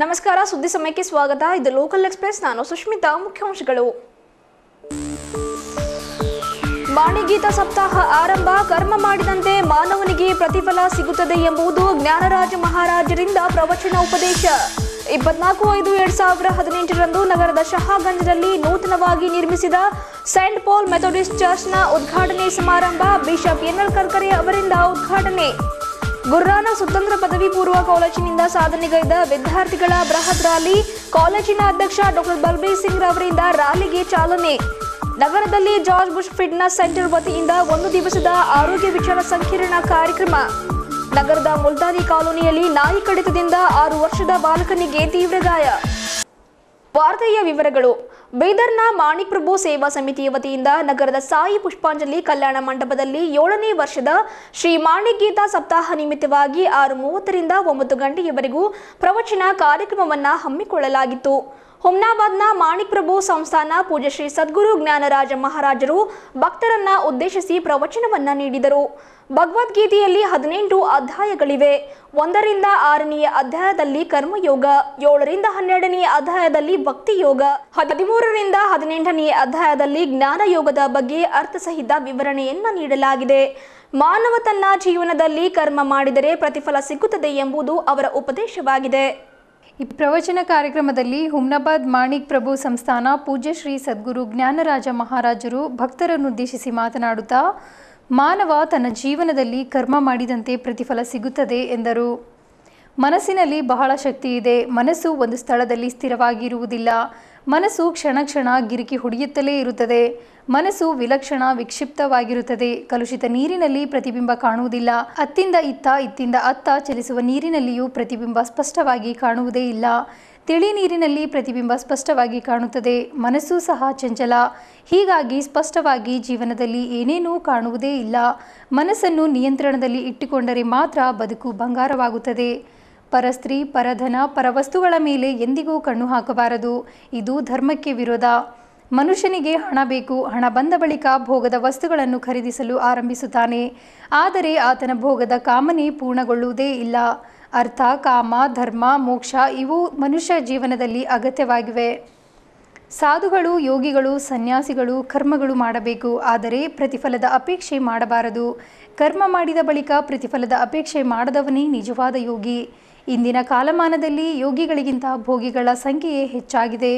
ನಮಸ್ಕಾರ, ಸುದ್ದಿ ಸಮಯಕ್ಕೆ ಸ್ವಾಗತ. ಇದು ಲೋಕಲ್ ಎಕ್ಸ್‌ಪ್ರೆಸ್. ನಾನು ಸುಷ್ಮಿತಾ. ಮುಖ್ಯಾಂಶಗಳು: ವಾಣಿಗೀತ ಸಪ್ತಾಹ ಆರಂಭ. ಕರ್ಮ ಮಾಡಿದಂತೆ ಮಾನವನಿಗೆ ಪ್ರತಿಫಲ ಸಿಗುತ್ತದೆ ಎಂಬುದು ಜ್ಞಾನರಾಜ ಮಹಾರಾಜರಿಂದ ಪ್ರವಚನ ಉಪದೇಶ. 24/5/2018 ನಗರದ ಶಹಾಗಂಜ್ನಲ್ಲಿ ನೂತನವಾಗಿ ನಿರ್ಮಿಸಿದ ಸೈಂಟ್ ಪಾಲ್ ಮೆಥೋಡಿಸ್ಟ್ ಚರ್ಚ್ನ ಉದ್ಘಾಟನೆ ಸಮಾರಂಭ. ಬಿಷಪ್ ಎನ್ಎಲ್ ಕರ್ಕರೆ ಅವರಿಂದ ಉದ್ಘಾಟನೆ. ಗುರ್ರಾನ ಸ್ವತಂತ್ರ ಪದವಿ ಪೂರ್ವ ಕಾಲೇಜಿನಿಂದ ಸಾಧನೆಗೈದ ವಿದ್ಯಾರ್ಥಿಗಳ ಬೃಹತ್ ರ್ಯಾಲಿ. ಕಾಲೇಜಿನ ಅಧ್ಯಕ್ಷ ಡಾಕ್ಟರ್ ಬಲ್ಬೀರ್ ಸಿಂಗ್ ರವರಿಂದ ರ್ಯಾಲಿಗೆ ಚಾಲನೆ. ನಗರದಲ್ಲಿ ಜಾರ್ಜ್ ಬುಷ್ ಫಿಟ್ನೆಸ್ ಸೆಂಟರ್ ವತಿಯಿಂದ 1 ದಿವಸದ ಆರೋಗ್ಯ ವಿಚಾರ ಸಂಕಿರಣ ಕಾರ್ಯಕ್ರಮ. ನಗರದ ಮುಲ್ತಾನಿ ಕಾಲೋನಿಯಲ್ಲಿ ನಾಯಿ ಕಡಿತದಿಂದ 6 ವರ್ಷದ ಬಾಲಕನಿಗೆ ತೀವ್ರ ಗಾಯ. ವಾರ್ತೆಯ ವಿವರಗಳು. ಬೀದರ್ನ ಮಾಣಿಕ್ ಪ್ರಭು ಸೇವಾ ಸಮಿತಿಯ ವತಿಯಿಂದ ನಗರದ ಸಾಯಿ ಪುಷ್ಪಾಂಜಲಿ ಕಲ್ಯಾಣ ಮಂಟಪದಲ್ಲಿ 7ನೇ ವರ್ಷದ ಶ್ರೀ ಮಾಣಿಕ್ ಗೀತಾ ಸಪ್ತಾಹ ನಿಮಿತ್ತವಾಗಿ 6:30ರಿಂದ 9 ಗಂಟೆಯವರೆಗೂ ಪ್ರವಚನ ಕಾರ್ಯಕ್ರಮವನ್ನು ಹಮ್ಮಿಕೊಳ್ಳಲಾಗಿತ್ತು. ಹುಮ್ನಾಬಾದ್ನ ಮಾಣಿಕ್ ಪ್ರಭು ಸಂಸ್ಥಾನ ಪೂಜ್ಯ ಶ್ರೀ ಸದ್ಗುರು ಜ್ಞಾನರಾಜ ಮಹಾರಾಜರು ಭಕ್ತರನ್ನ ಉದ್ದೇಶಿಸಿ ಪ್ರವಚನವನ್ನ ನೀಡಿದರು. ಭಗವದ್ಗೀತೆಯಲ್ಲಿ 18 ಅಧ್ಯಾಯಗಳಿವೆ. 1ರಿಂದ 6ನೇ ಅಧ್ಯಾಯದಲ್ಲಿ ಕರ್ಮಯೋಗ, 7ರಿಂದ 12ನೇ ಅಧ್ಯಾಯದಲ್ಲಿ ಭಕ್ತಿ ಯೋಗ, 13ರಿಂದ 18ನೇ ಅಧ್ಯಾಯದಲ್ಲಿ ಜ್ಞಾನ ಯೋಗದ ಬಗ್ಗೆ ಅರ್ಥಸಹಿತ ವಿವರಣೆಯನ್ನ ನೀಡಲಾಗಿದೆ. ಮಾನವ ತನ್ನ ಜೀವನದಲ್ಲಿ ಕರ್ಮ ಮಾಡಿದರೆ ಪ್ರತಿಫಲ ಸಿಗುತ್ತದೆ ಎಂಬುದು ಅವರ ಉಪದೇಶವಾಗಿದೆ. ಈ ಪ್ರವಚನ ಕಾರ್ಯಕ್ರಮದಲ್ಲಿ ಹುಮ್ನಾಬಾದ್ ಮಾಣಿಕ್ ಪ್ರಭು ಸಂಸ್ಥಾನ ಪೂಜ್ಯ ಶ್ರೀ ಸದ್ಗುರು ಜ್ಞಾನರಾಜ ಮಹಾರಾಜರು ಭಕ್ತರನ್ನುದ್ದೇಶಿಸಿ ಮಾತನಾಡುತ್ತಾ, ಮಾನವ ತನ್ನ ಜೀವನದಲ್ಲಿ ಕರ್ಮ ಮಾಡಿದಂತೆ ಪ್ರತಿಫಲ ಸಿಗುತ್ತದೆ ಎಂದರು. ಮನಸ್ಸಿನಲ್ಲಿ ಬಹಳ ಶಕ್ತಿ ಇದೆ. ಮನಸ್ಸು ಒಂದು ಸ್ಥಳದಲ್ಲಿ ಸ್ಥಿರವಾಗಿರುವುದಿಲ್ಲ. ಮನಸ್ಸು ಕ್ಷಣ ಕ್ಷಣ ಗಿರಿಕಿ ಹೊಡೆಯುತ್ತಲೇ ಇರುತ್ತದೆ. ಮನಸ್ಸು ವಿಲಕ್ಷಣ ವಿಕ್ಷಿಪ್ತವಾಗಿರುತ್ತದೆ. ಕಲುಷಿತ ನೀರಿನಲ್ಲಿ ಪ್ರತಿಬಿಂಬ ಕಾಣುವುದಿಲ್ಲ. ಅತ್ತಿಂದ ಇತ್ತ, ಇತ್ತಿಂದ ಅತ್ತ ಚಲಿಸುವ ನೀರಿನಲ್ಲಿಯೂ ಪ್ರತಿಬಿಂಬ ಸ್ಪಷ್ಟವಾಗಿ ಕಾಣುವುದೇ ಇಲ್ಲ. ತಿಳಿ ನೀರಿನಲ್ಲಿ ಪ್ರತಿಬಿಂಬ ಸ್ಪಷ್ಟವಾಗಿ ಕಾಣುತ್ತದೆ. ಮನಸ್ಸು ಸಹ ಚಂಚಲ. ಹೀಗಾಗಿ ಸ್ಪಷ್ಟವಾಗಿ ಜೀವನದಲ್ಲಿ ಏನೇನೂ ಕಾಣುವುದೇ ಇಲ್ಲ. ಮನಸ್ಸನ್ನು ನಿಯಂತ್ರಣದಲ್ಲಿ ಇಟ್ಟುಕೊಂಡರೆ ಮಾತ್ರ ಬದುಕು ಬಂಗಾರವಾಗುತ್ತದೆ. ಪರಸ್ತ್ರೀ, ಪರಧನ, ಪರವಸ್ತುಗಳ ಮೇಲೆ ಎಂದಿಗೂ ಕಣ್ಣು ಹಾಕಬಾರದು. ಇದು ಧರ್ಮಕ್ಕೆ ವಿರೋಧ. ಮನುಷ್ಯನಿಗೆ ಹಣ ಬೇಕು. ಹಣ ಬಂದ ಬಳಿಕ ಭೋಗದ ವಸ್ತುಗಳನ್ನು ಖರೀದಿಸಲು ಆರಂಭಿಸುತ್ತಾನೆ. ಆದರೆ ಆತನ ಭೋಗದ ಕಾಮನೆ ಪೂರ್ಣಗೊಳ್ಳುವುದೇ ಇಲ್ಲ. ಅರ್ಥ, ಕಾಮ, ಧರ್ಮ, ಮೋಕ್ಷ ಇವು ಮನುಷ್ಯ ಜೀವನದಲ್ಲಿ ಅಗತ್ಯವಾಗಿವೆ. ಸಾಧುಗಳು, ಯೋಗಿಗಳು, ಸನ್ಯಾಸಿಗಳು ಕರ್ಮಗಳು ಮಾಡಬೇಕು. ಆದರೆ ಪ್ರತಿಫಲದ ಅಪೇಕ್ಷೆ ಮಾಡಬಾರದು. ಕರ್ಮ ಮಾಡಿದ ಬಳಿಕ ಪ್ರತಿಫಲದ ಅಪೇಕ್ಷೆ ಮಾಡದವನೇ ನಿಜವಾದ ಯೋಗಿ. ಇಂದಿನ ಕಾಲಮಾನದಲ್ಲಿ ಯೋಗಿಗಳಿಗಿಂತ ಭೋಗಿಗಳ ಸಂಖ್ಯೆಯೇ ಹೆಚ್ಚಾಗಿದೆ.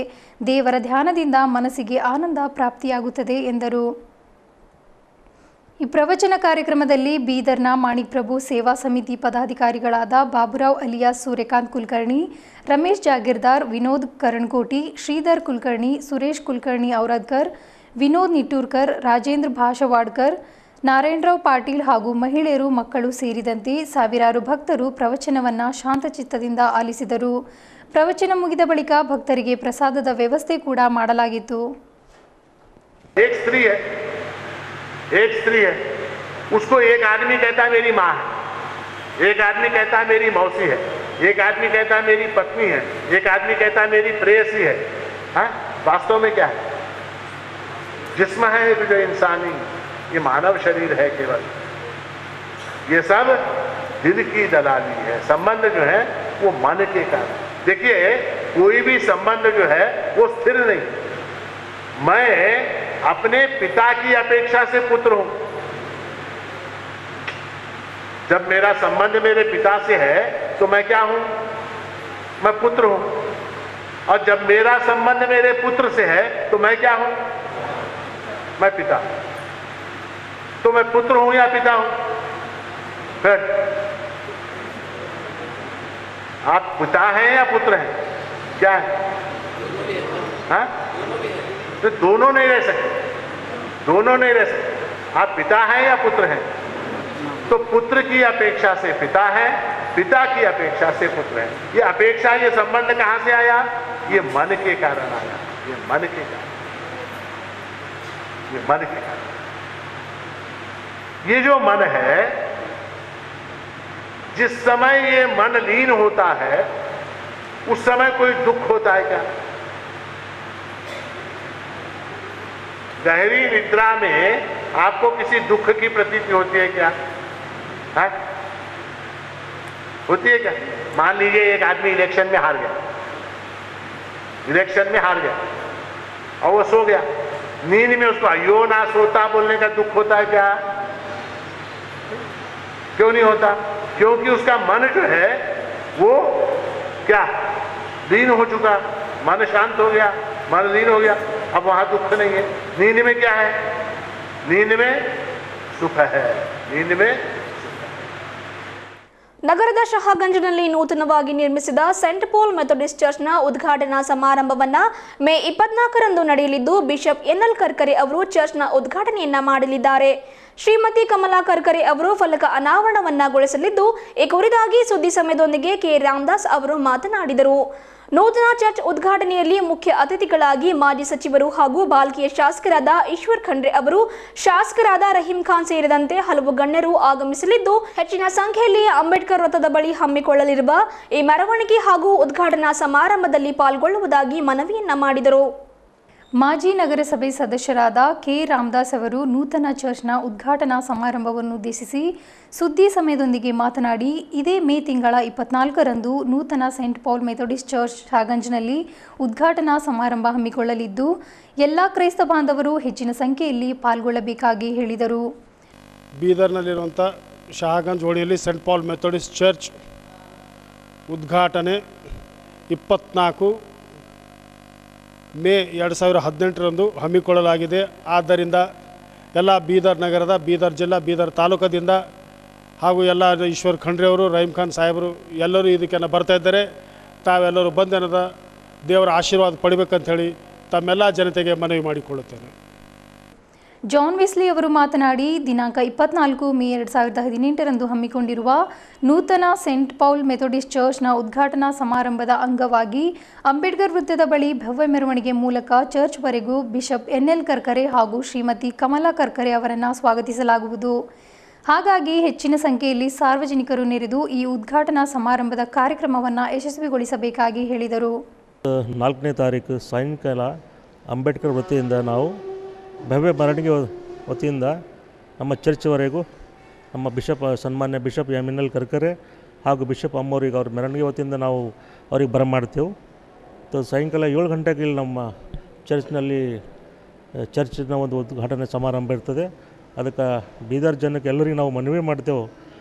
ದೇವರ ಧ್ಯಾನದಿಂದ ಮನಸ್ಸಿಗೆ ಆನಂದ ಪ್ರಾಪ್ತಿಯಾಗುತ್ತದೆ ಎಂದರು. ಈ ಪ್ರವಚನ ಕಾರ್ಯಕ್ರಮದಲ್ಲಿ ಬೀದರ್ನ ಮಾಣಿಕ್ ಪ್ರಭು ಸೇವಾ ಸಮಿತಿ ಪದಾಧಿಕಾರಿಗಳಾದ ಬಾಬುರಾವ್ ಅಲಿಯಾಸ್ ಸೂರ್ಯಕಾಂತ್ ಕುಲಕರ್ಣಿ, ರಮೇಶ್ ಜಾಗೀರ್ದಾರ್, ವಿನೋದ್ ಕರಣಕೋಟಿ, ಶ್ರೀಧರ್ ಕುಲಕರ್ಣಿ, ಸುರೇಶ್ ಕುಲಕರ್ಣಿ ಔರಾದ್ಕರ್, ವಿನೋದ್ ನಿಟ್ಟೂರ್ಕರ್, ರಾಜೇಂದ್ರ ಭಾಷವಾಡ್ಕರ್, ನಾರಾಯಣರಾವ್ ಪಾಟೀಲ್ ಹಾಗೂ ಮಹಿಳೆಯರು, ಮಕ್ಕಳು ಸೇರಿದಂತೆ ಸಾವಿರಾರು ಭಕ್ತರು ಪ್ರವಚನವನ್ನು ಶಾಂತಚಿತ್ತದಿಂದ ಆಲಿಸಿದರು. ಪ್ರವಚನ ಮುಗಿದ ಬಳಿಕ ಭಕ್ತರಿಗೆ ಪ್ರಸಾದದ ವ್ಯವಸ್ಥೆ ಕೂಡ ಮಾಡಲಾಗಿತ್ತು. एक स्त्री है, उसको एक आदमी कहता है मेरी माँ है, एक आदमी कहता है मेरी मौसी है, एक आदमी कहता है मेरी पत्नी है, एक आदमी कहता है मेरी प्रेयसी है. हाँ, वास्तव में क्या है? जिस्म है जो इंसानी, ये मानव शरीर है केवल. ये सब दिल की दलाली है. संबंध जो है वो मन के कारण. देखिए, कोई भी संबंध जो है वो स्थिर नहीं. मैं अपने पिता की अपेक्षा से पुत्र हूं. जब मेरा संबंध मेरे पिता से है तो मैं क्या हूं? मैं पुत्र हूं. और जब मेरा संबंध मेरे पुत्र से है तो मैं क्या हूं? मैं पिता. तो मैं पुत्र हूं या पिता हूं? फिर आप पिता हैं या पुत्र हैं? क्या है? हाँ? तो दोनों नहीं रह सकते. दोनों नहीं रह सकते. आप पिता हैं या पुत्र हैं? तो पुत्र की अपेक्षा से पिता है, पिता की अपेक्षा से पुत्र है. ये अपेक्षा, ये संबंध कहां से आया? ये मन के कारण आया. ये मन के कारण, ये मन के कारण. ये जो मन है, जिस समय ये मन लीन होता है उस समय कोई दुख होता है क्या? गहरी निद्रा में आपको किसी दुख की प्रतीति होती है क्या? है? होती है क्या? मान लीजिए एक आदमी इलेक्शन में हार गया, इलेक्शन में हार गया और वो सो गया। नींद में उसको अयो ना सोता बोलने का दुख होता है क्या? क्यों नहीं होता? क्योंकि उसका मन जो है वो क्या लीन हो चुका, मन शांत हो गया, मन लीन हो गया, अब वहां दुख नहीं है। नींद में क्या है? नींद में सुख है, नींद में ನಗರದ ಶಹಾಗಂಜ್ನಲ್ಲಿ ನೂತನವಾಗಿ ನಿರ್ಮಿಸಿದ ಸೆಂಟ್ ಪೌಲ್ ಮೆಥೋಡಿಸ್ಟ್ ಚರ್ಚ್ನ ಉದ್ಘಾಟನಾ ಸಮಾರಂಭವನ್ನ ಮೇ 24ರಂದು ನಡೆಯಲಿದ್ದು ಬಿಷಪ್ ಎನ್ಎಲ್ ಕರ್ಕರೆ ಅವರು ಚರ್ಚ್ನ ಉದ್ಘಾಟನೆಯನ್ನ ಮಾಡಲಿದ್ದಾರೆ. ಶ್ರೀಮತಿ ಕಮಲಾ ಕರ್ಕರೆ ಅವರು ಫಲಕ ಅನಾವರಣವನ್ನಗೊಳಿಸಲಿದ್ದು ಈ ಕುರಿತಾಗಿ ಸುದ್ದಿ ಸಮಯದೊಂದಿಗೆ ಕೆ ರಾಮದಾಸ್ ಅವರು ಮಾತನಾಡಿದರು. ನೂತನ ಚರ್ಚ್ ಉದ್ಘಾಟನೆಯಲ್ಲಿ ಮುಖ್ಯ ಅತಿಥಿಗಳಾಗಿ ಮಾಜಿ ಸಚಿವರು ಹಾಗೂ ಬಾಲ್ಕಿಯ ಶಾಸಕರಾದ ಈಶ್ವರ್ ಖಂಡ್ರೆ ಅವರು, ಶಾಸಕರಾದ ರಹೀಂ ಖಾನ್ ಸೇರಿದಂತೆ ಹಲವು ಗಣ್ಯರು ಆಗಮಿಸಲಿದ್ದು ಹೆಚ್ಚಿನ ಸಂಖ್ಯೆಯಲ್ಲಿ ಅಂಬೇಡ್ಕರ್ ವೃತ್ತದ ಬಳಿ ಹಮ್ಮಿಕೊಳ್ಳಲಿರುವ ಈ ಮೆರವಣಿಗೆ ಹಾಗೂ ಉದ್ಘಾಟನಾ ಸಮಾರಂಭದಲ್ಲಿ ಪಾಲ್ಗೊಳ್ಳುವುದಾಗಿ ಮನವಿಯನ್ನ ಮಾಡಿದರು. ಮಾಜಿ ನಗರಸಭೆ ಸದಸ್ಯರಾದ ಕೆ ರಾಮದಾಸ್ ಅವರು ನೂತನ ಚರ್ಚ್ನ ಉದ್ಘಾಟನಾ ಸಮಾರಂಭವನ್ನು ಉದ್ದೇಶಿಸಿ ಸುದ್ದಿ ಸಮಯದೊಂದಿಗೆ ಮಾತನಾಡಿ, ಇದೇ ಮೇ ತಿಂಗಳ 24ರಂದು ನೂತನ ಸೆಂಟ್ ಪೌಲ್ ಮೆಥೋಡಿಸ್ಟ್ ಚರ್ಚ್ ಶಾಗಂಜ್ನಲ್ಲಿ ಉದ್ಘಾಟನಾ ಸಮಾರಂಭ ಹಮ್ಮಿಕೊಳ್ಳಲಿದ್ದು ಎಲ್ಲ ಕ್ರೈಸ್ತ ಬಾಂಧವರು ಹೆಚ್ಚಿನ ಸಂಖ್ಯೆಯಲ್ಲಿ ಪಾಲ್ಗೊಳ್ಳಬೇಕಾಗಿ ಹೇಳಿದರು. ಬೀದರ್ನಲ್ಲಿರುವಂಥ ಶಹಾಗಂಜ್ ಹೋಳಿಯಲ್ಲಿ ಸೆಂಟ್ ಪೌಲ್ ಮೆಥೋಡಿಸ್ಟ್ ಚರ್ಚ್ ಉದ್ಘಾಟನೆ 24 ಮೇ 2018ರಂದು ಹಮ್ಮಿಕೊಳ್ಳಲಾಗಿದೆ. ಆದ್ದರಿಂದ ಎಲ್ಲ ಬೀದರ್ ನಗರದ, ಬೀದರ್ ಜಿಲ್ಲಾ, ಬೀದರ್ ತಾಲೂಕದಿಂದ ಹಾಗೂ ಎಲ್ಲ ಈಶ್ವರ್ ಖಂಡ್ರೆ ಅವರು, ರಹೀಂ ಖಾನ್ ಸಾಹೇಬರು ಎಲ್ಲರೂ ಇದಕ್ಕೆ ಬರ್ತಾ ಇದ್ದಾರೆ. ತಾವೆಲ್ಲರೂ ಬಂದೇನದ ದೇವರ ಆಶೀರ್ವಾದ ಪಡಿಬೇಕಂತ ಹೇಳಿ ತಮ್ಮೆಲ್ಲ ಜನತೆಗೆ ಮನವಿ ಮಾಡಿಕೊಳ್ಳುತ್ತೇನೆ. ಜಾನ್ ವೆಸ್ಲಿ ಅವರು ಮಾತನಾಡಿ, ದಿನಾಂಕ 24 ಮೇ 2018ರಂದು ಹಮ್ಮಿಕೊಂಡಿರುವ ನೂತನ ಸೆಂಟ್ ಪೌಲ್ ಮೆಥೋಡಿಸ್ಟ್ ಚರ್ಚ್ನ ಉದ್ಘಾಟನಾ ಸಮಾರಂಭದ ಅಂಗವಾಗಿ ಅಂಬೇಡ್ಕರ್ ವೃತ್ತದ ಬಳಿ ಭವ್ಯ ಮೆರವಣಿಗೆ ಮೂಲಕ ಚರ್ಚ್ವರೆಗೂ ಬಿಷಪ್ ಎನ್ಎಲ್ ಕರ್ಕರೆ ಹಾಗೂ ಶ್ರೀಮತಿ ಕಮಲಾ ಕರ್ಕರೆ ಅವರನ್ನು ಸ್ವಾಗತಿಸಲಾಗುವುದು. ಹಾಗಾಗಿ ಹೆಚ್ಚಿನ ಸಂಖ್ಯೆಯಲ್ಲಿ ಸಾರ್ವಜನಿಕರು ನೆರೆದು ಈ ಉದ್ಘಾಟನಾ ಸಮಾರಂಭದ ಕಾರ್ಯಕ್ರಮವನ್ನು ಯಶಸ್ವಿಗೊಳಿಸಬೇಕಾಗಿ ಹೇಳಿದರು. 4ನೇ ತಾರೀಕು ಸಾಯಂಕಾಲ ಅಂಬೇಡ್ಕರ್ ವೃತ್ತಿಯಿಂದ ನಾವು ಭವ್ಯ ಮೆರವಣಿಗೆ ವತಿಯಿಂದ ನಮ್ಮ ಚರ್ಚ್ವರೆಗೂ ನಮ್ಮ ಸನ್ಮಾನ್ಯ ಬಿಷಪ್ ಎನ್ ಎಲ್ ಕರ್ಕರೆ ಹಾಗೂ ಬಿಷಪ್ ಅಮ್ಮವ್ರಿಗೆ ಅವ್ರ ಮೆರವಣಿಗೆ ವತಿಯಿಂದ ನಾವು ಅವ್ರಿಗೆ ಬರಮಾಡ್ತೇವೆ. ಸಾಯಂಕಾಲ 7 ಗಂಟೆಗೆ ಇಲ್ಲಿ ನಮ್ಮ ಚರ್ಚಿನ ಒಂದು ಉದ್ಘಾಟನೆ ಸಮಾರಂಭ ಇರ್ತದೆ. ಅದಕ್ಕೆ ಬೀದರ್ ಜನಕ್ಕೆ ಎಲ್ಲರಿಗೂ ನಾವು ಮನವಿ ಮಾಡ್ತೇವೆ,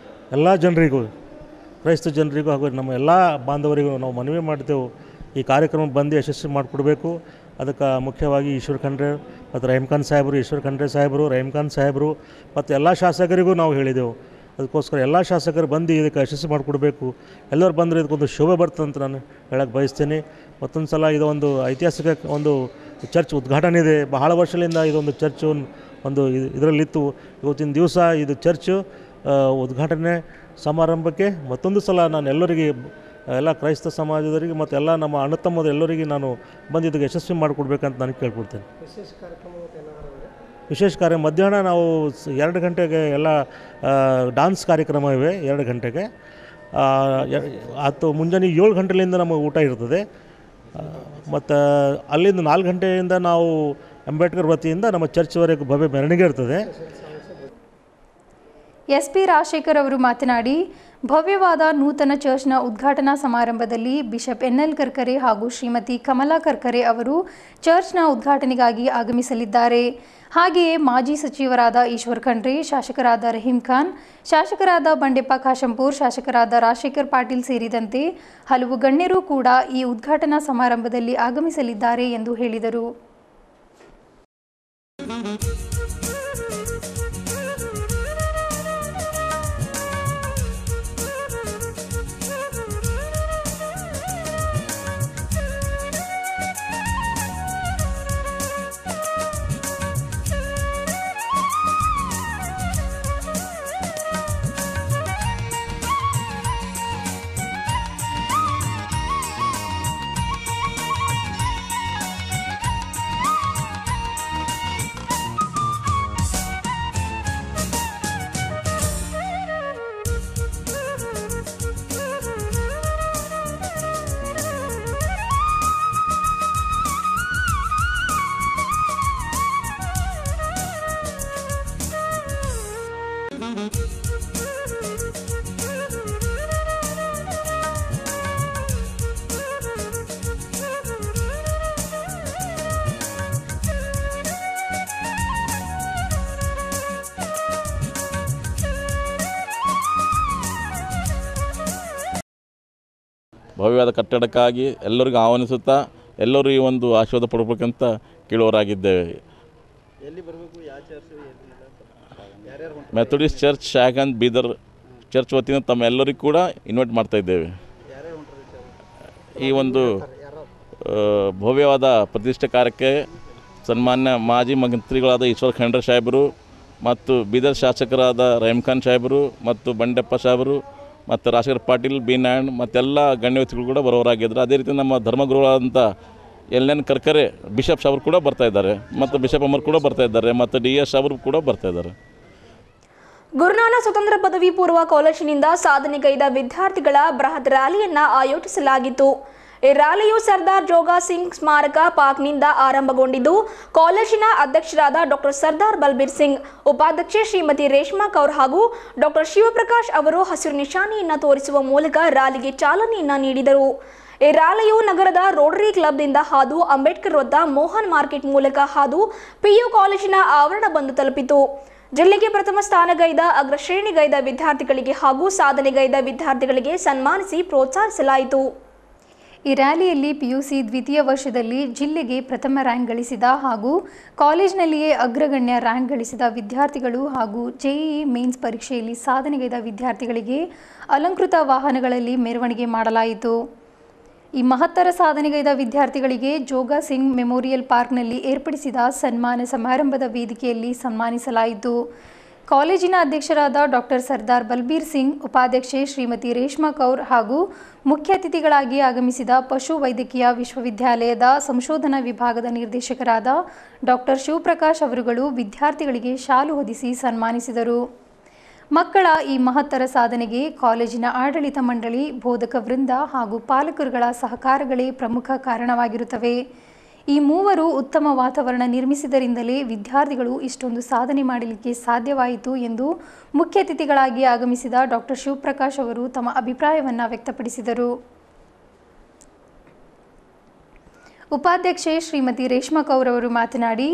ಎಲ್ಲ ಜನರಿಗೂ, ಕ್ರೈಸ್ತ ಜನರಿಗೂ ಹಾಗೂ ನಮ್ಮ ಎಲ್ಲ ಬಾಂಧವರಿಗೂ ನಾವು ಮನವಿ ಮಾಡ್ತೇವೆ, ಈ ಕಾರ್ಯಕ್ರಮ ಬಂದು ಯಶಸ್ವಿ ಮಾಡಿಕೊಡ್ಬೇಕು. ಅದಕ್ಕೆ ಮುಖ್ಯವಾಗಿ ಈಶ್ವರ್ ಖಂಡ್ರೆ ಮತ್ತು ರಹೀಂ ಖಾನ್ ಸಾಹೇಬರು, ಈಶ್ವರ್ ಖಂಡ್ರೆ ಸಾಹೇಬರು, ರಹೀಂ ಖಾನ್ ಸಾಹೇಬರು ಮತ್ತು ಎಲ್ಲ ಶಾಸಕರಿಗೂ ನಾವು ಹೇಳಿದೆವು. ಅದಕ್ಕೋಸ್ಕರ ಎಲ್ಲ ಶಾಸಕರು ಬಂದು ಇದಕ್ಕೆ ಯಶಸ್ವಿ ಮಾಡಿಕೊಡ್ಬೇಕು. ಎಲ್ಲರೂ ಬಂದರೆ ಇದಕ್ಕೊಂದು ಶೋಭೆ ಬರ್ತದೆ ಅಂತ ನಾನು ಹೇಳಕ್ಕೆ ಬಯಸ್ತೀನಿ. ಮತ್ತೊಂದು ಸಲ ಇದೊಂದು ಐತಿಹಾಸಿಕ ಒಂದು ಚರ್ಚ್ ಉದ್ಘಾಟನೆ ಇದೆ. ಬಹಳ ವರ್ಷಗಳಿಂದ ಇದೊಂದು ಚರ್ಚ್ ಒಂದು ಇದರಲ್ಲಿತ್ತು. ಇವತ್ತಿನ ದಿವಸ ಇದು ಚರ್ಚ್ ಉದ್ಘಾಟನೆ ಸಮಾರಂಭಕ್ಕೆ ಮತ್ತೊಂದು ಸಲ ನಾನು ಎಲ್ಲರಿಗೆ, ಎಲ್ಲ ಕ್ರೈಸ್ತ ಸಮಾಜದವರಿಗೆ ಮತ್ತು ಎಲ್ಲ ನಮ್ಮ ಅಣ್ಣ ತಮ್ಮದು ಎಲ್ಲರಿಗೆ ನಾನು ಬಂದಿದ್ದಕ್ಕೆ ಯಶಸ್ವಿ ಮಾಡಿಕೊಡ್ಬೇಕಂತ ನಾನು ಕೇಳ್ಕೊಡ್ತೇನೆ. ವಿಶೇಷ ಕಾರ್ಯ ಮಧ್ಯಾಹ್ನ ನಾವು 2 ಗಂಟೆಗೆ ಎಲ್ಲ ಡಾನ್ಸ್ ಕಾರ್ಯಕ್ರಮ ಇವೆ. 2 ಗಂಟೆಗೆ ಮುಂಜಾನೆ 7 ಗಂಟೆಯಿಂದ ನಮಗೆ ಊಟ ಇರ್ತದೆ. ಮತ್ತು ಅಲ್ಲಿಂದ 4 ಗಂಟೆಯಿಂದ ನಾವು ಅಂಬೇಡ್ಕರ್ ವತಿಯಿಂದ ನಮ್ಮ ಚರ್ಚ್ವರೆಗೂ ಭವ್ಯ ಮೆರವಣಿಗೆ ಇರ್ತದೆ. ಎಸ್ಪಿ ರಾಜಶೇಖರ್ ಅವರು ಮಾತನಾಡಿ, ಭವ್ಯವಾದ ನೂತನ ಚರ್ಚ್ನ ಉದ್ಘಾಟನಾ ಸಮಾರಂಭದಲ್ಲಿ ಬಿಷಪ್ ಎನ್ಎಲ್ ಕರ್ಕರೆ ಹಾಗೂ ಶ್ರೀಮತಿ ಕಮಲಾ ಕರ್ಕರೆ ಅವರು ಚರ್ಚ್ನ ಉದ್ಘಾಟನೆಗಾಗಿ ಆಗಮಿಸಲಿದ್ದಾರೆ. ಹಾಗೆಯೇ ಮಾಜಿ ಸಚಿವರಾದ ಈಶ್ವರ್ ಖಂಡ್ರೆ, ಶಾಸಕರಾದ ರಹೀಂ ಖಾನ್, ಶಾಸಕರಾದ ಬಂಡೆಪ್ಪ ಕಾಶಂಪುರ್, ಶಾಸಕರಾದ ರಾಜಶೇಖರ್ ಪಾಟೀಲ್ ಸೇರಿದಂತೆ ಹಲವು ಗಣ್ಯರು ಕೂಡ ಈ ಉದ್ಘಾಟನಾ ಸಮಾರಂಭದಲ್ಲಿ ಆಗಮಿಸಲಿದ್ದಾರೆ ಎಂದು ಹೇಳಿದರು. ಭವ್ಯವಾದ ಕಟ್ಟಡಕ್ಕಾಗಿ ಎಲ್ಲರಿಗೂ ಆಹ್ವಾನಿಸುತ್ತಾ ಎಲ್ಲರೂ ಈ ಒಂದು ಆಶೀರ್ವಾದ ಪಡಬೇಕಂತ ಕೇಳುವರಾಗಿದ್ದೇವೆ. ಮೆಥೋಡಿಸ್ಟ್ ಚರ್ಚ್ ಶಾಖಾನ್ ಬೀದರ್ ಚರ್ಚ್ ವತಿಯಿಂದ ತಮ್ಮ ಎಲ್ಲರಿಗೂ ಕೂಡ ಇನ್ವೈಟ್ ಮಾಡ್ತಾ ಇದ್ದೇವೆ. ಈ ಒಂದು ಭವ್ಯವಾದ ಪ್ರತಿಷ್ಠೆ ಕಾರ್ಯಕ್ಕೆ ಸನ್ಮಾನ್ಯ ಮಾಜಿ ಮಂತ್ರಿಗಳಾದ ಈಶ್ವರ್ ಖಂಡ್ರೆ ಸಾಹೇಬರು ಮತ್ತು ಬೀದರ್ ಶಾಸಕರಾದ ರಹೀಮ್ ಖಾನ್ ಸಾಹೇಬರು ಮತ್ತು ಬಂಡೆಪ್ಪ ಸಾಹೇಬರು ಮತ್ತು ರಾಜಶೇಖರ್ ಪಾಟೀಲ್ ಬಿ ನಾರಾಯಣ್ ಮತ್ತೆಲ್ಲ ಗಣ್ಯ ವ್ಯಕ್ತಿಗಳು ಕೂಡ ಬರೋರಾಗಿದ್ದರು. ಅದೇ ರೀತಿ ನಮ್ಮ ಧರ್ಮಗುರುಗಳಾದಂಥ ಎಲ್.ಎನ್. ಕರ್ಕರೆ ಬಿಷಪ್ ಸಾಹೇಬರು ಕೂಡ ಬರ್ತಾಯಿದ್ದಾರೆ ಮತ್ತು ಬಿಷಪ್ ಅಮರ್ ಕೂಡ ಬರ್ತಾಯಿದ್ದಾರೆ ಮತ್ತು ಡಿ.ಎಸ್. ಅವರು ಕೂಡ ಬರ್ತಾಯಿದ್ದಾರೆ. ಗುರುನಾನಕ್ ಸ್ವತಂತ್ರ ಪದವಿ ಪೂರ್ವ ಕಾಲೇಜಿನಿಂದ ಸಾಧನೆಗೈದ ವಿದ್ಯಾರ್ಥಿಗಳ ಬೃಹತ್ ರ್ಯಾಲಿಯನ್ನು ಆಯೋಜಿಸಲಾಗಿತ್ತು. ಈ ರ್ಯಾಲಿಯು ಸರ್ದಾರ್ ಜೋಗ ಸಿಂಗ್ ಸ್ಮಾರಕ ಪಾರ್ಕ್ನಿಂದ ಆರಂಭಗೊಂಡಿದ್ದು, ಕಾಲೇಜಿನ ಅಧ್ಯಕ್ಷರಾದ ಡಾಕ್ಟರ್ ಸರ್ದಾರ್ ಬಲ್ಬೀರ್ ಸಿಂಗ್, ಉಪಾಧ್ಯಕ್ಷೆ ಶ್ರೀಮತಿ ರೇಷ್ಮಾ ಕೌರ್ ಹಾಗೂ ಡಾಕ್ಟರ್ ಶಿವಪ್ರಕಾಶ್ ಅವರು ಹಸಿರು ನಿಶಾನೆಯನ್ನು ತೋರಿಸುವ ಮೂಲಕ ರ್ಯಾಲಿಗೆ ಚಾಲನೆಯನ್ನು ನೀಡಿದರು. ಈ ರ್ಯಾಲಿಯು ನಗರದ ರೋಟರಿ ಕ್ಲಬ್ನಿಂದ ಹಾದು ಅಂಬೇಡ್ಕರ್ ವೃತ್ತ, ಮೋಹನ್ ಮಾರ್ಕೆಟ್ ಮೂಲಕ ಹಾದು ಪಿಯು ಕಾಲೇಜಿನ ಆವರಣ ಬಂದು ತಲುಪಿತು. ಜಿಲ್ಲೆಗೆ ಪ್ರಥಮ ಸ್ಥಾನಗೈದ ಅಗ್ರಶ್ರೇಣಿಗೈದ ವಿದ್ಯಾರ್ಥಿಗಳಿಗೆ ಹಾಗೂ ಸಾಧನೆಗೈದ ವಿದ್ಯಾರ್ಥಿಗಳಿಗೆ ಸನ್ಮಾನಿಸಿ ಪ್ರೋತ್ಸಾಹಿಸಲಾಯಿತು. ಈ ರ್ಯಾಲಿಯಲ್ಲಿ ಪಿಯುಸಿ ದ್ವಿತೀಯ ವರ್ಷದಲ್ಲಿ ಜಿಲ್ಲೆಗೆ ಪ್ರಥಮ ರ್ಯಾಂಕ್ ಗಳಿಸಿದ ಹಾಗೂ ಕಾಲೇಜಿನಲ್ಲಿಯೇ ಅಗ್ರಗಣ್ಯ ರ್ಯಾಂಕ್ ಗಳಿಸಿದ ವಿದ್ಯಾರ್ಥಿಗಳು ಹಾಗೂ ಜೆಇಇ ಮೇನ್ಸ್ ಪರೀಕ್ಷೆಯಲ್ಲಿ ಸಾಧನೆಗೈದ ವಿದ್ಯಾರ್ಥಿಗಳಿಗೆ ಅಲಂಕೃತ ವಾಹನಗಳಲ್ಲಿ ಮೆರವಣಿಗೆ ಮಾಡಲಾಯಿತು. ಈ ಮಹತ್ತರ ಸಾಧನೆಗೈದ ವಿದ್ಯಾರ್ಥಿಗಳಿಗೆ ಜೋಗ ಸಿಂಗ್ ಮೆಮೋರಿಯಲ್ ಪಾರ್ಕ್ನಲ್ಲಿ ಏರ್ಪಡಿಸಿದ ಸನ್ಮಾನ ಸಮಾರಂಭದ ವೇದಿಕೆಯಲ್ಲಿ ಸನ್ಮಾನಿಸಲಾಯಿತು. ಕಾಲೇಜಿನ ಅಧ್ಯಕ್ಷರಾದ ಡಾಕ್ಟರ್ ಸರ್ದಾರ್ ಬಲ್ಬೀರ್ ಸಿಂಗ್, ಉಪಾಧ್ಯಕ್ಷೆ ಶ್ರೀಮತಿ ರೇಷ್ಮಾ ಕೌರ್ ಹಾಗೂ ಮುಖ್ಯ ಅತಿಥಿಗಳಾಗಿ ಆಗಮಿಸಿದ ಪಶು ವೈದ್ಯಕೀಯ ವಿಶ್ವವಿದ್ಯಾಲಯದ ಸಂಶೋಧನಾ ವಿಭಾಗದ ನಿರ್ದೇಶಕರಾದ ಡಾಕ್ಟರ್ ಶಿವಪ್ರಕಾಶ್ ಅವರುಗಳು ವಿದ್ಯಾರ್ಥಿಗಳಿಗೆ ಶಾಲು ಹೊದಿಸಿ ಸನ್ಮಾನಿಸಿದರು. ಮಕ್ಕಳ ಈ ಮಹತ್ತರ ಸಾಧನೆಗೆ ಕಾಲೇಜಿನ ಆಡಳಿತ ಮಂಡಳಿ, ಬೋಧಕ ವೃಂದ ಹಾಗೂ ಪಾಲಕರುಗಳ ಸಹಕಾರಗಳೇ ಪ್ರಮುಖ ಕಾರಣವಾಗಿರುತ್ತವೆ. ಈ ಮೂವರು ಉತ್ತಮ ವಾತಾವರಣ ನಿರ್ಮಿಸಿದರಿಂದಲೇ ವಿದ್ಯಾರ್ಥಿಗಳು ಇಷ್ಟೊಂದು ಸಾಧನೆ ಮಾಡಲಿಕ್ಕೆ ಸಾಧ್ಯವಾಯಿತು ಎಂದು ಮುಖ್ಯ ಅತಿಥಿಗಳಾಗಿ ಆಗಮಿಸಿದ ಡಾಕ್ಟರ್ ಶಿವಪ್ರಕಾಶ್ ಅವರು ತಮ್ಮ ಅಭಿಪ್ರಾಯವನ್ನು ವ್ಯಕ್ತಪಡಿಸಿದರು. ಉಪಾಧ್ಯಕ್ಷೆ ಶ್ರೀಮತಿ ರೇಷ್ಮಾ ಕೌರ್ ಅವರು ಮಾತನಾಡಿ,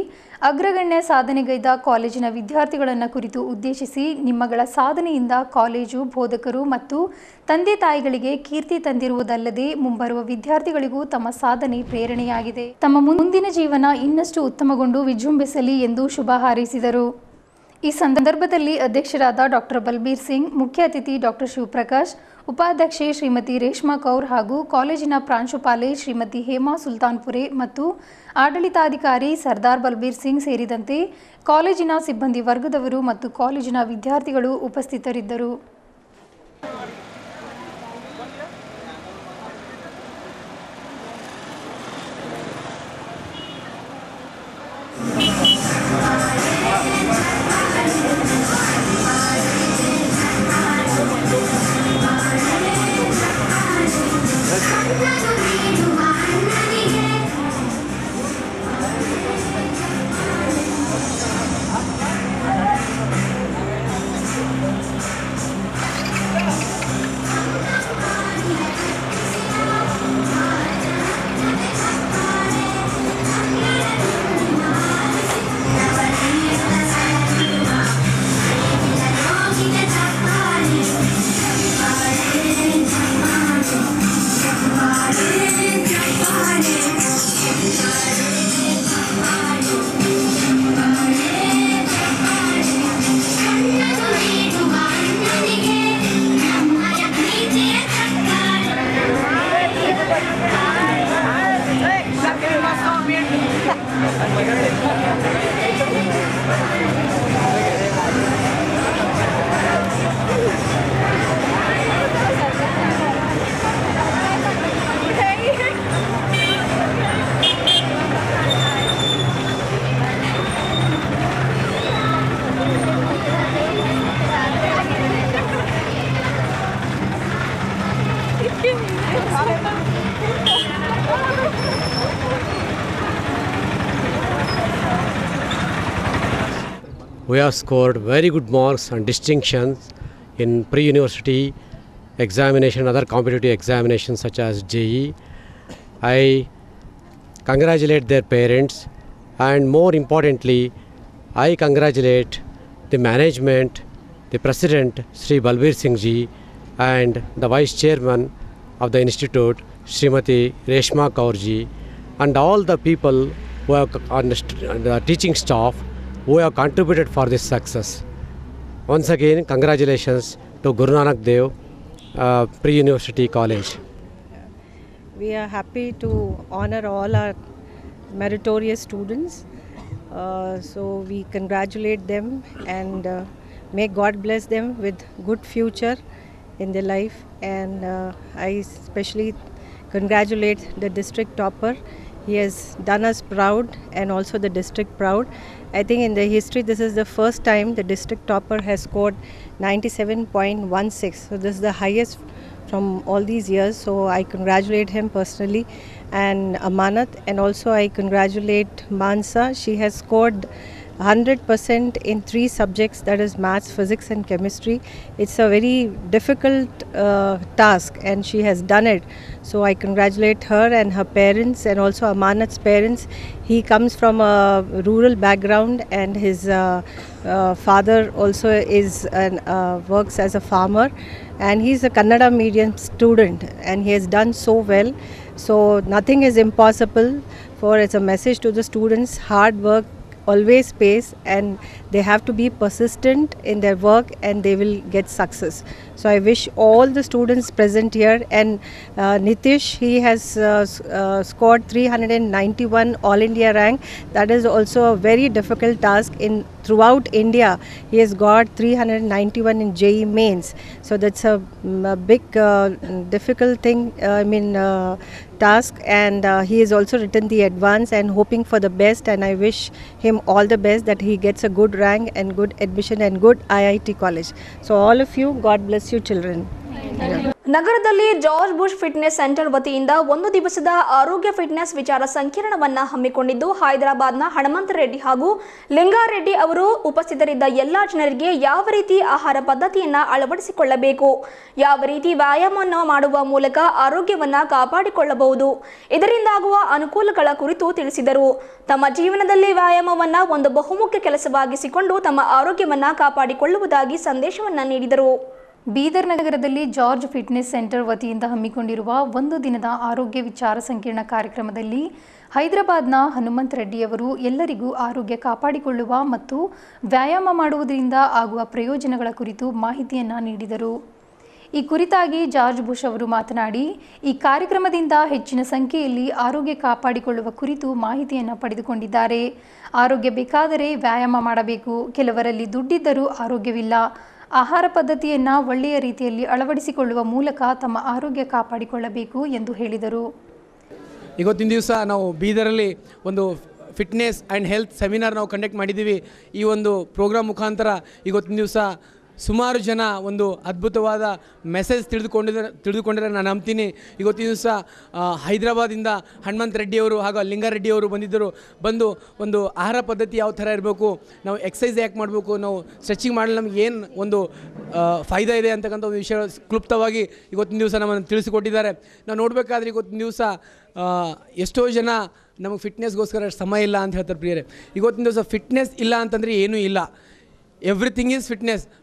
ಅಗ್ರಗಣ್ಯ ಸಾಧನೆಗೈದ ಕಾಲೇಜಿನ ವಿದ್ಯಾರ್ಥಿಗಳನ್ನು ಕುರಿತು ಉದ್ದೇಶಿಸಿ, ನಿಮ್ಮಗಳ ಸಾಧನೆಯಿಂದ ಕಾಲೇಜು, ಬೋಧಕರು ಮತ್ತು ತಂದೆ ತಾಯಿಗಳಿಗೆ ಕೀರ್ತಿ ತಂದಿರುವುದಲ್ಲದೆ ಮುಂಬರುವ ವಿದ್ಯಾರ್ಥಿಗಳಿಗೂ ತಮ್ಮ ಸಾಧನೆ ಪ್ರೇರಣೆಯಾಗಿದೆ. ತಮ್ಮ ಮುಂದಿನ ಜೀವನ ಇನ್ನಷ್ಟು ಉತ್ತಮಗೊಂಡು ವಿಜೃಂಭಿಸಲಿ ಎಂದು ಶುಭ ಹಾರೈಸಿದರು. ಈ ಸಂದರ್ಭದಲ್ಲಿ ಅಧ್ಯಕ್ಷರಾದ ಡಾಕ್ಟರ್ ಬಲ್ಬೀರ್ ಸಿಂಗ್, ಮುಖ್ಯ ಅತಿಥಿ ಡಾಕ್ಟರ್ ಶಿವಪ್ರಕಾಶ್, ಉಪಾಧ್ಯಕ್ಷೆ ಶ್ರೀಮತಿ ರೇಷ್ಮಾ ಕೌರ್ ಹಾಗೂ ಕಾಲೇಜಿನ ಪ್ರಾಂಶುಪಾಲೆ ಶ್ರೀಮತಿ ಹೇಮಾ ಸುಲ್ತಾನ್ಪುರೆ ಮತ್ತು ಆಡಳಿತಾಧಿಕಾರಿ ಸರ್ದಾರ್ ಬಲ್ಬೀರ್ ಸಿಂಗ್ ಸೇರಿದಂತೆ ಕಾಲೇಜಿನ ಸಿಬ್ಬಂದಿ ವರ್ಗದವರು ಮತ್ತು ಕಾಲೇಜಿನ ವಿದ್ಯಾರ್ಥಿಗಳು ಉಪಸ್ಥಿತರಿದ್ದರು. We have scored very good marks and distinctions in pre-university examination, other competitive examinations such as JEE. I congratulate their parents, and more importantly, I congratulate the management, the president Sri Balbir Singh ji, and the vice chairman of the institute, Srimati Reshma Kaurji, and all the people who have on the teaching staff who have contributed for this success. Once again, congratulations to Guru Nanak Dev Pre-University College. We are happy to honor all our meritorious students. So we congratulate them and may God bless them with good future in their life. And I especially congratulate the district topper. He has done us proud and also the district proud. I think in the history this is the first time the district topper has scored 97.16. So this is the highest from all these years. So I congratulate him personally and Amanat, and also I congratulate Mansa. She has scored 100% in 3 subjects, that is maths, physics and chemistry. It's a very difficult task and she has done it. So I congratulate her and her parents and also Amanat's parents. He comes from a rural background and his father also is works as a farmer, and he's a Kannada medium student and he has done so well. So nothing is impossible. For it's a message to the students, hard work always pays and they have to be persistent in their work and they will get success. So I wish all the students present here, and Nitish, he has scored 391 All India rank. That is also a very difficult task in throughout India. He has got 391 in JEE mains. So that's a big difficult thing, task, and he has also written the advance and hoping for the best, and I wish him all the best that he gets a good rank and good admission and good IIT college. So all of you, God bless you children. ನಗರದಲ್ಲಿ George bush fitness centre ವತಿಯಿಂದ ಒಂದು ದಿವಸದ ಆರೋಗ್ಯ fitness ವಿಚಾರ ಸಂಕಿರಣವನ್ನ ಹಮ್ಮಿಕೊಂಡಿದ್ದು ಹೈದರಾಬಾದ್ನ ಹನುಮಂತ ರೆಡ್ಡಿ ಹಾಗೂ ಲಿಂಗಾರೆಡ್ಡಿ ಅವರು ಉಪಸ್ಥಿತರಿದ್ದ ಎಲ್ಲಾ ಜನರಿಗೆ ಯಾವ ರೀತಿ ಆಹಾರ ಪದ್ಧತಿಯನ್ನ ಅಳವಡಿಸಿಕೊಳ್ಳಬೇಕು, ಯಾವ ರೀತಿ ವ್ಯಾಯಾಮವನ್ನು ಮಾಡುವ ಮೂಲಕ ಆರೋಗ್ಯವನ್ನ ಕಾಪಾಡಿಕೊಳ್ಳಬಹುದು, ಇದರಿಂದಾಗುವ ಅನುಕೂಲಗಳ ಕುರಿತು ತಿಳಿಸಿದರು. ತಮ್ಮ ಜೀವನದಲ್ಲಿ ವ್ಯಾಯಾಮವನ್ನ ಒಂದು ಬಹುಮುಖ್ಯ ಕೆಲಸವಾಗಿಸಿಕೊಂಡು ತಮ್ಮ ಆರೋಗ್ಯವನ್ನ ಕಾಪಾಡಿಕೊಳ್ಳುವುದಾಗಿ ಸಂದೇಶವನ್ನ ನೀಡಿದರು. ಬೀದರ್ ನಗರದಲ್ಲಿ ಜಾರ್ಜ್ ಫಿಟ್ನೆಸ್ ಸೆಂಟರ್ ವತಿಯಿಂದ ಹಮ್ಮಿಕೊಂಡಿರುವ ಒಂದು ದಿನದ ಆರೋಗ್ಯ ವಿಚಾರ ಸಂಕಿರಣ ಕಾರ್ಯಕ್ರಮದಲ್ಲಿ ಹೈದರಾಬಾದ್ನ ಹನುಮಂತ ರೆಡ್ಡಿಯವರು ಎಲ್ಲರಿಗೂ ಆರೋಗ್ಯ ಕಾಪಾಡಿಕೊಳ್ಳುವ ಮತ್ತು ವ್ಯಾಯಾಮ ಮಾಡುವುದರಿಂದ ಆಗುವ ಪ್ರಯೋಜನಗಳ ಕುರಿತು ಮಾಹಿತಿಯನ್ನು ನೀಡಿದರು. ಈ ಕುರಿತಾಗಿ ಜಾರ್ಜ್ ಬುಷ್ ಅವರು ಮಾತನಾಡಿ, ಈ ಕಾರ್ಯಕ್ರಮದಿಂದ ಹೆಚ್ಚಿನ ಸಂಖ್ಯೆಯಲ್ಲಿ ಆರೋಗ್ಯ ಕಾಪಾಡಿಕೊಳ್ಳುವ ಕುರಿತು ಮಾಹಿತಿಯನ್ನು ಪಡೆದುಕೊಂಡಿದ್ದಾರೆ. ಆರೋಗ್ಯ ಬೇಕಾದರೆ ವ್ಯಾಯಾಮ ಮಾಡಬೇಕು, ಕೆಲವರಲ್ಲಿ ದುಡ್ಡಿದ್ದರೂ ಆರೋಗ್ಯವಿಲ್ಲ. ಆಹಾರ ಪದ್ಧತಿಯನ್ನು ಒಳ್ಳೆಯ ರೀತಿಯಲ್ಲಿ ಅಳವಡಿಸಿಕೊಳ್ಳುವ ಮೂಲಕ ತಮ್ಮ ಆರೋಗ್ಯ ಕಾಪಾಡಿಕೊಳ್ಳಬೇಕು ಎಂದು ಹೇಳಿದರು. ಇವತ್ತಿನ ದಿವಸ ನಾವು ಬೀದರಲ್ಲಿ ಒಂದು ಫಿಟ್ನೆಸ್ ಆ್ಯಂಡ್ ಹೆಲ್ತ್ ಸೆಮಿನಾರ್ ನಾವು ಕಂಡಕ್ಟ್ ಮಾಡಿದ್ದೀವಿ. ಈ ಒಂದು ಪ್ರೋಗ್ರಾಮ್ ಮುಖಾಂತರ ಇವತ್ತಿನ ದಿವಸ ಸುಮಾರು ಜನ ಒಂದು ಅದ್ಭುತವಾದ ಮೆಸೇಜ್ ತಿಳಿದುಕೊಂಡಿದ್ದಾರೆ ನಾನು ನಂಬ್ತೀನಿ. ಇವತ್ತಿನ ದಿವಸ ಹೈದರಾಬಾದಿಂದ ಹನುಮಂತ ರೆಡ್ಡಿಯವರು ಹಾಗೂ ಲಿಂಗಾರೆಡ್ಡಿಯವರು ಬಂದು ಒಂದು ಆಹಾರ ಪದ್ಧತಿ ಯಾವ ಥರ ಇರಬೇಕು, ನಾವು ಎಕ್ಸಸೈಸ್ ಯಾಕೆ ಮಾಡಬೇಕು, ನಾವು ಸ್ಟ್ರೆಚಿಂಗ್ ಮಾಡಲು ನಮ್ಗೆ ಏನು ಒಂದು ಫಾಯ್ದಾ ಇದೆ ಅಂತಕ್ಕಂಥ ಒಂದು ವಿಷಯ ಕ್ಲುಪ್ತವಾಗಿ ಇವತ್ತಿನ ದಿವಸ ನಮ್ಮನ್ನು ತಿಳಿಸಿಕೊಟ್ಟಿದ್ದಾರೆ. ನಾವು ನೋಡಬೇಕಾದ್ರೆ ಇವತ್ತಿನ ದಿವಸ ಎಷ್ಟೋ ಜನ ನಮಗೆ ಫಿಟ್ನೆಸ್ಗೋಸ್ಕರ ಸಮಯ ಇಲ್ಲ ಅಂತ ಹೇಳ್ತಾರೆ ಪ್ರಿಯರೇ. ಇವತ್ತಿನ ದಿವಸ ಫಿಟ್ನೆಸ್ ಇಲ್ಲ ಅಂತಂದರೆ ಏನೂ ಇಲ್ಲ. ಎವ್ರಿಥಿಂಗ್ ಈಸ್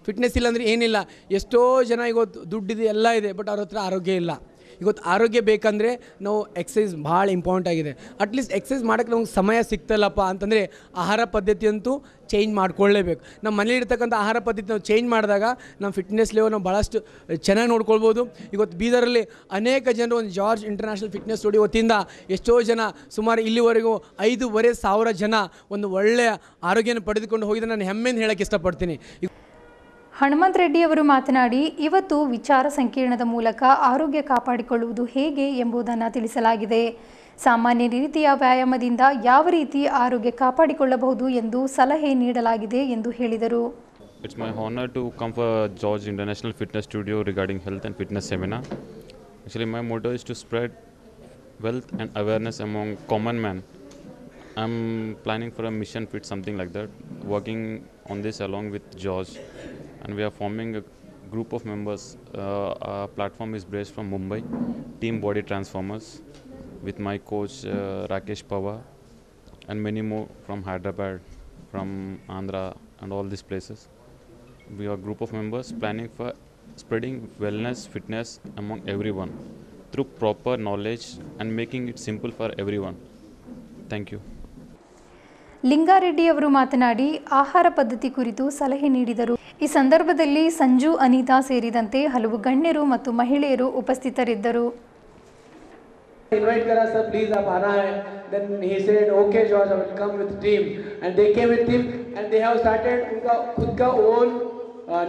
ಫಿಟ್ನೆಸ್ ಇಲ್ಲ ಅಂದರೆ ಏನಿಲ್ಲ. ಎಷ್ಟೋ ಜನ ಇವತ್ತು ದುಡ್ಡಿದೆ, ಎಲ್ಲ ಇದೆ, ಬಟ್ ಅವ್ರ ಹತ್ರ ಆರೋಗ್ಯ ಇಲ್ಲ. ಇವತ್ತು ಆರೋಗ್ಯ ಬೇಕಂದರೆ ನಾವು ಎಕ್ಸಸೈಸ್ ಭಾಳ ಇಂಪಾರ್ಟೆಂಟ್ ಆಗಿದೆ. ಅಟ್ಲೀಸ್ಟ್ ಎಕ್ಸಸೈಸ್ ಮಾಡೋಕ್ಕೆ ನಮ್ಗೆ ಸಮಯ ಸಿಗ್ತಲ್ಲಪ್ಪ ಅಂತಂದರೆ ಆಹಾರ ಪದ್ಧತಿ ಅಂತೂ ಚೇಂಜ್ ಮಾಡ್ಕೊಳ್ಳೇಬೇಕು. ನಮ್ಮ ಮನೇಲಿರ್ತಕ್ಕಂಥ ಆಹಾರ ಪದ್ಧತಿ ನಾವು ಚೇಂಜ್ ಮಾಡಿದಾಗ ನಮ್ಮ ಫಿಟ್ನೆಸ್ ಲೆವೆಲ್ ನಾವು ಭಾಳಷ್ಟು ಚೆನ್ನಾಗಿ ನೋಡ್ಕೊಳ್ಬೋದು. ಇವತ್ತು ಬೀದರಲ್ಲಿ ಅನೇಕ ಜನರು ಒಂದು ಜಾರ್ಜ್ ಇಂಟರ್ನ್ಯಾಷನಲ್ ಫಿಟ್ನೆಸ್ ಸ್ಟುಡಿಯೋ ವತಿಯಿಂದ ಎಷ್ಟೋ ಜನ ಸುಮಾರು ಇಲ್ಲಿವರೆಗೂ 5,500 ಜನ ಒಂದು ಒಳ್ಳೆಯ ಆರೋಗ್ಯನ ಪಡೆದುಕೊಂಡು ಹೋಗಿದ್ರೆ ನಾನು ಹೆಮ್ಮೆಯಿಂದ ಹೇಳೋಕ್ಕೆ ಇಷ್ಟಪಡ್ತೀನಿ. ಹನುಮಂತ ರೆಡ್ಡಿಯವರು ಮಾತನಾಡಿ, ಇವತ್ತು ವಿಚಾರ ಸಂಕಿರಣದ ಮೂಲಕ ಆರೋಗ್ಯ ಕಾಪಾಡಿಕೊಳ್ಳುವುದು ಹೇಗೆ ಎಂಬುದನ್ನು ತಿಳಿಸಲಾಗಿದೆ. ಸಾಮಾನ್ಯ ರೀತಿಯ ವ್ಯಾಯಾಮದಿಂದ ಯಾವ ರೀತಿ ಆರೋಗ್ಯ ಕಾಪಾಡಿಕೊಳ್ಳಬಹುದು ಎಂದು ಸಲಹೆ ನೀಡಲಾಗಿದೆ ಎಂದು ಹೇಳಿದರು. It's my honor to come for George International Fitness Studio regarding health and fitness seminar. Actually, my motto is to spread wealth and awareness among common man. I'm planning for a mission fit, something like that, working on this along with George, and we are forming a group of members. Our platform is based from Mumbai, Team Body Transformers, with my coach Rakesh Pawar and many more from Hyderabad, from Andhra and all these places. We are a group of members planning for spreading wellness, fitness among everyone. through proper knowledge and making it simple for everyone. Thank you. Lingareddy ಅವರು ಮಾತನಾಡಿ ಆಹಾರ ಪದ್ಧತಿ ಕುರಿತು ಸಲಹೆ ನೀಡಿದರು. ಈ ಸಂದರ್ಭದಲ್ಲಿ ಸಂಜು, ಅನಿತಾ ಸೇರಿದಂತೆ ಹಲವು ಗಣ್ಯರು ಮತ್ತು ಮಹಿಳೆಯರು ಉಪಸ್ಥಿತರಿದ್ದರು. Invite करा सर प्लीज आप आना है. Then he said okay George, I will come with team, and they came with him and they have started उनका खुद का own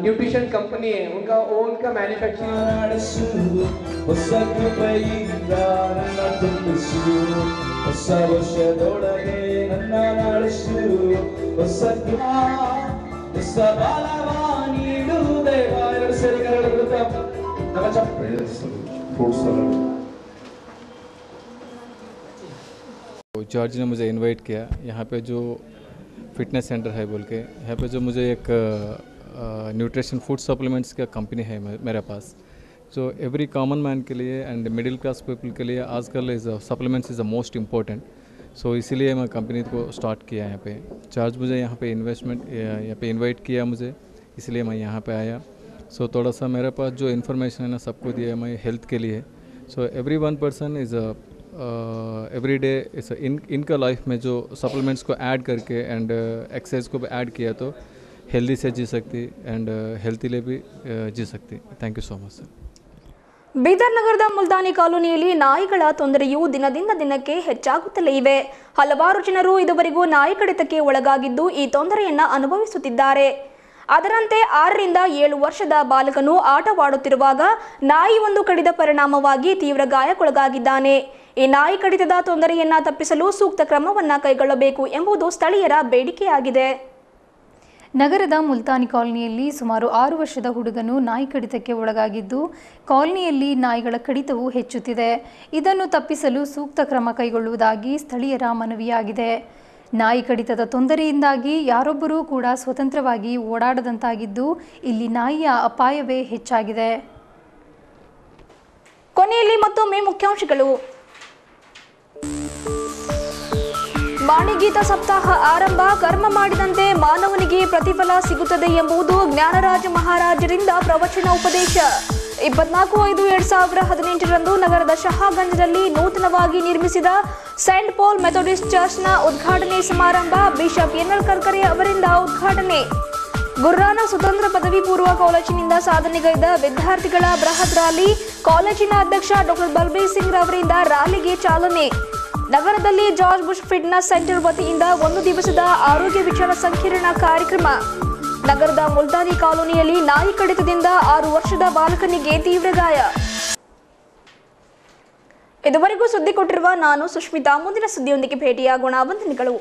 न्यूट्रिशन कंपनी है, उनका ओन का मैन्युफैक्चरिंग. जॉर्ज ने मुझे इनवाइट किया यहाँ पे जो फिटनेस सेंटर है बोल के, यहाँ पे जो मुझे एक न्यूट्रिशन फूड सप्लीमेंट्स का कंपनी है मेरे पास, जो एवरी कॉमन मैन के लिए एंड मिडिल क्लास पीपल के लिए आजकल is supplements is the most important. So इसीलिए मैं कंपनी को स्टार्ट किया यहाँ पे. जॉर्ज मुझे यहाँ पे यहाँ पे इनवाइट किया मुझे, इसलिए मैं यहाँ पे आया. सो थोड़ा सा मेरे पास जो इन्फॉर्मेशन है ना सबको दिया मैं हेल्थ के लिए. So every one person is every day इस इनका लाइफ में जो सप्लीमेंट्स को ऐड करके एंड एक्सरसाइज को भी ऐड किया तो हेल्दी से जी सकती एंड हेल्थीले भी जी सकती. Thank you so much sir. Bidar ನಗರದ ಮುಲ್ತಾನಿ ಕಾಲೋನಿಯಲ್ಲಿ ನಾಯಿಗಳ ತೊಂದರೆಯು ದಿನದಿಂದ ದಿನಕ್ಕೆ ಹೆಚ್ಚಾಗುತ್ತಲೇ ಇವೆ. ಹಲವಾರು ಜನರು ಇದುವರೆಗೂ ನಾಯಿ ಕಡಿತಕ್ಕೆ ಒಳಗಾಗಿದ್ದು ಈ ತೊಂದರೆಯನ್ನ ಅನುಭವಿಸುತ್ತಿದ್ದಾರೆ. ಅದರಂತೆ 6 ರಿಂದ 7 ವರ್ಷದ ಬಾಲಕನು ಆಟವಾಡುತ್ತಿರುವಾಗ ನಾಯಿ ಒಂದು ಕಡಿದ ಪರಿಣಾಮವಾಗಿ ತೀವ್ರ ಗಾಯಕ್ಕೊಳಗಾಗಿದ್ದಾನೆ. ಈ ನಾಯಿ ಕಡಿತದ ತೊಂದರೆಯನ್ನ ತಪ್ಪಿಸಲು ಸೂಕ್ತ ಕ್ರಮವನ್ನ ಕೈಗೊಳ್ಳಬೇಕು ಎಂಬುದು ಸ್ಥಳೀಯರ ಬೇಡಿಕೆಯಾಗಿದೆ. ನಗರದ ಮುಲ್ತಾನಿ ಕಾಲೋನಿಯಲ್ಲಿ ಸುಮಾರು 6 ವರ್ಷದ ಹುಡುಗನು ನಾಯಿ ಕಡಿತಕ್ಕೆ ಒಳಗಾಗಿದ್ದು, ಕಾಲೋನಿಯಲ್ಲಿ ನಾಯಿಗಳ ಕಡಿತವು ಹೆಚ್ಚುತ್ತಿದೆ. ಇದನ್ನು ತಪ್ಪಿಸಲು ಸೂಕ್ತ ಕ್ರಮ ಕೈಗೊಳ್ಳುವುದಾಗಿ ಸ್ಥಳೀಯರ ಮನವಿಯಾಗಿದೆ. ನಾಯಿ ಕಡಿತದ ತೊಂದರೆಯಿಂದಾಗಿ ಯಾರೊಬ್ಬರೂ ಕೂಡ ಸ್ವತಂತ್ರವಾಗಿ ಓಡಾಡದಂತಾಗಿದ್ದು, ಇಲ್ಲಿ ನಾಯಿಯ ಅಪಾಯವೇ ಹೆಚ್ಚಾಗಿದೆ. ಕೊನೆಯಲ್ಲಿ ಮತ್ತೊಮ್ಮೆ ಮುಖ್ಯಾಂಶಗಳು. ವಾಣಿಗೀತ ಸಪ್ತಾಹ ಆರಂಭ. ಕರ್ಮ ಮಾಡಿದಂತೆ ಮಾನವನಿಗೆ ಪ್ರತಿಫಲ ಸಿಗುತ್ತದೆ ಎಂಬುದು ಜ್ಞಾನರಾಜ ಮಹಾರಾಜರಿಂದ ಪ್ರವಚನ ಉಪದೇಶ. 24/5/2018 ನಗರದ ಶಹಾಗಂಜ್ನಲ್ಲಿ ನೂತನವಾಗಿ ನಿರ್ಮಿಸಿದ ಸೈಂಟ್ ಪೌಲ್ ಮೆಥೋಡಿಸ್ಟ್ ಚರ್ಚ್ನ ಉದ್ಘಾಟನೆ ಸಮಾರಂಭ. ಬಿಷಪ್ ಎನ್ಎಲ್ ಕರ್ಕರೆ ಅವರಿಂದ ಉದ್ಘಾಟನೆ. ಗುರ್ರಾನ ಸ್ವತಂತ್ರ ಪದವಿ ಪೂರ್ವ ಕಾಲೇಜಿನಿಂದ ಸಾಧನೆಗೈದ ವಿದ್ಯಾರ್ಥಿಗಳ ಬೃಹತ್ ರ್ಯಾಲಿ. ಕಾಲೇಜಿನ ಅಧ್ಯಕ್ಷ ಡಾಕ್ಟರ್ ಬಲ್ಬೀರ್ ಸಿಂಗ್ ಅವರಿಂದ ರ್ಯಾಲಿಗೆ ಚಾಲನೆ. ನಗರದಲ್ಲಿ ಜಾರ್ಜ್ ಬುಷ್ ಫಿಟ್ನೆಸ್ ಸೆಂಟರ್ ವತಿಯಿಂದ 1 ದಿವಸದ ಆರೋಗ್ಯ ವಿಚಾರ ಸಂಕಿರಣ ಕಾರ್ಯಕ್ರಮ. ನಗರದ ಮುಲ್ತಾನಿ ಕಾಲೋನಿಯಲ್ಲಿ ನಾಯಿ ಕಡಿತದಿಂದ 6 ವರ್ಷದ ಬಾಲಕನಿಗೆ ತೀವ್ರ ಗಾಯ. ಇದುವರೆಗೂ ಸುದ್ದಿ ಕೊಟ್ಟಿರುವ ನಾನು ಸುಷ್ಮಿತಾ. ಮುಂದಿನ ಸುದ್ದಿಯೊಂದಿಗೆ ಭೇಟಿಯಾಗೋಣ. ವಂದನೆಗಳು.